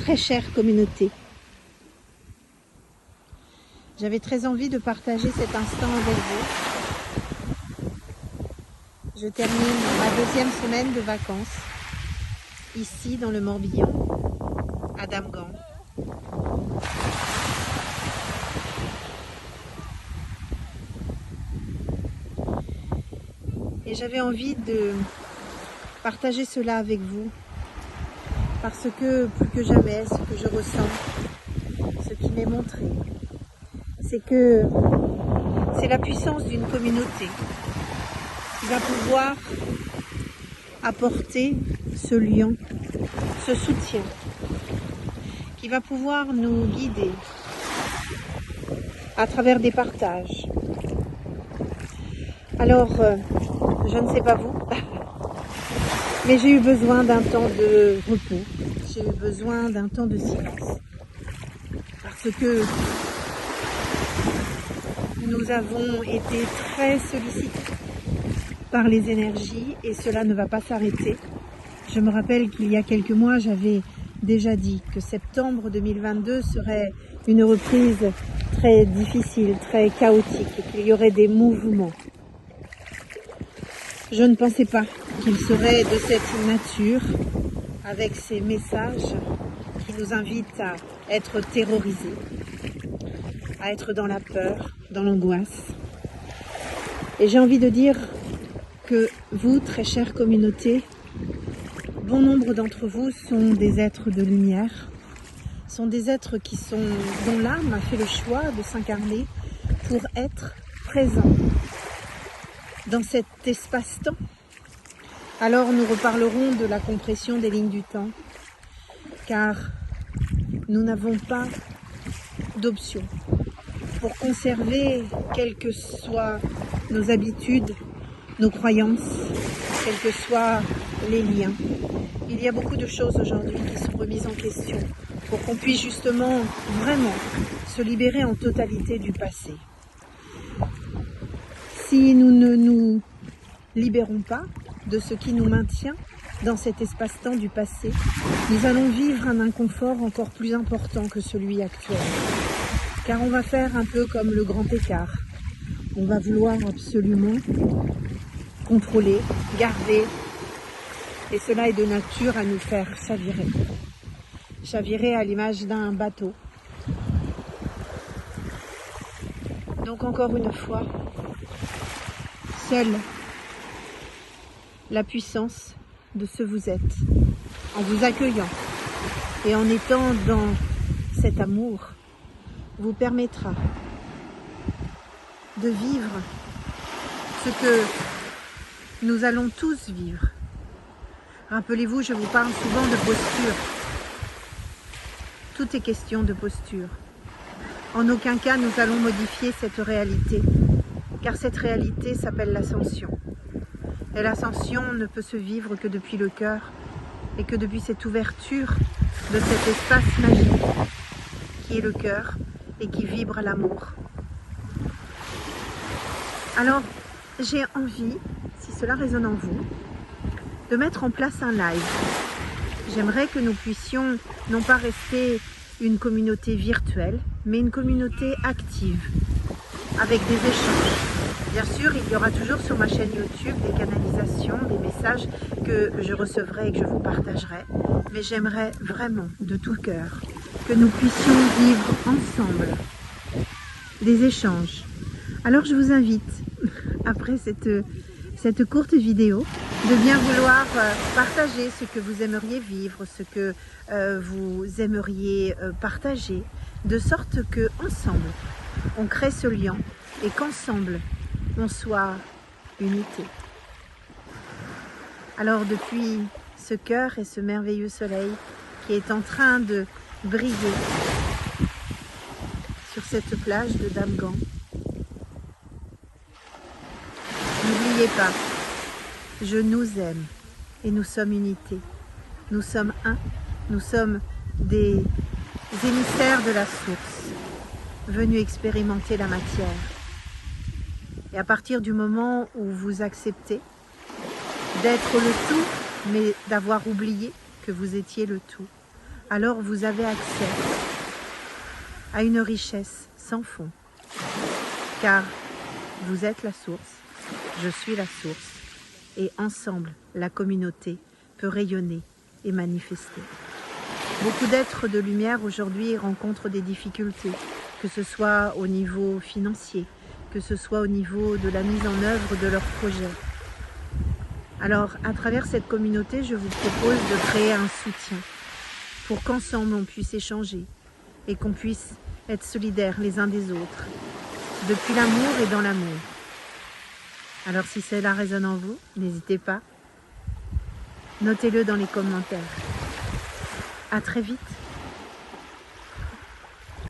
très chère communauté. J'avais très envie de partager cet instant avec vous. Je termine ma deuxième semaine de vacances, ici dans le Morbihan, à Damgand. Et j'avais envie de partager cela avec vous, parce que plus que jamais, ce que je ressens, ce qui m'est montré, c'est que c'est la puissance d'une communauté qui va pouvoir apporter ce lien, ce soutien, qui va pouvoir nous guider à travers des partages. Alors, je ne sais pas vous, mais j'ai eu besoin d'un temps de repos, j'ai eu besoin d'un temps de silence, parce que nous avons été très sollicités par les énergies et cela ne va pas s'arrêter. Je me rappelle qu'il y a quelques mois, j'avais déjà dit que septembre 2022 serait une reprise très difficile, très chaotique et qu'il y aurait des mouvements. Je ne pensais pas qu'il serait de cette nature, avec ces messages qui nous invitent à être terrorisés, à être dans la peur, dans l'angoisse. Et j'ai envie de dire que vous, très chère communauté, bon nombre d'entre vous sont des êtres de lumière, sont des êtres dont l'âme a fait le choix de s'incarner pour être présent dans cet espace-temps. Alors nous reparlerons de la compression des lignes du temps, car nous n'avons pas d'option pour conserver, quelles que soient nos habitudes, nos croyances, quels que soient les liens. Il y a beaucoup de choses aujourd'hui qui sont remises en question pour qu'on puisse justement vraiment se libérer en totalité du passé. Si nous ne nous libérons pas de ce qui nous maintient dans cet espace-temps du passé, nous allons vivre un inconfort encore plus important que celui actuel. Car on va faire un peu comme le grand écart. On va vouloir absolument contrôler, garder, et cela est de nature à nous faire chavirer. Chavirer à l'image d'un bateau. Donc encore une fois, seule la puissance de ce vous êtes, en vous accueillant et en étant dans cet amour, vous permettra de vivre ce que nous allons tous vivre. Rappelez-vous, je vous parle souvent de posture. Tout est question de posture. En aucun cas nous allons modifier cette réalité, car cette réalité s'appelle l'ascension. Et l'ascension ne peut se vivre que depuis le cœur et que depuis cette ouverture de cet espace magique qui est le cœur et qui vibre l'amour. Alors, j'ai envie, si cela résonne en vous, de mettre en place un live. J'aimerais que nous puissions non pas rester une communauté virtuelle, mais une communauté active, avec des échanges. Bien sûr, il y aura toujours sur ma chaîne YouTube des canalisations, des messages que je recevrai et que je vous partagerai, mais j'aimerais vraiment, de tout cœur, que nous puissions vivre ensemble des échanges. Alors je vous invite, après cette courte vidéo, de bien vouloir partager ce que vous aimeriez vivre, ce que vous aimeriez partager, de sorte que ensemble on crée ce lien et qu'ensemble on soit unité. Alors depuis ce cœur et ce merveilleux soleil qui est en train de briller sur cette plage de Damgand, n'oubliez pas, je nous aime et nous sommes unité. Nous sommes un, nous sommes des émissaires de la source, venus expérimenter la matière. Et à partir du moment où vous acceptez d'être le tout, mais d'avoir oublié que vous étiez le tout, alors vous avez accès à une richesse sans fond, car vous êtes la source, je suis la source, et ensemble, la communauté peut rayonner et manifester. Beaucoup d'êtres de lumière aujourd'hui rencontrent des difficultés, que ce soit au niveau financier, que ce soit au niveau de la mise en œuvre de leurs projets. Alors, à travers cette communauté, je vous propose de créer un soutien pour qu'ensemble on puisse échanger et qu'on puisse être solidaires les uns des autres, depuis l'amour et dans l'amour. Alors si cela résonne en vous, n'hésitez pas, notez-le dans les commentaires. À très vite.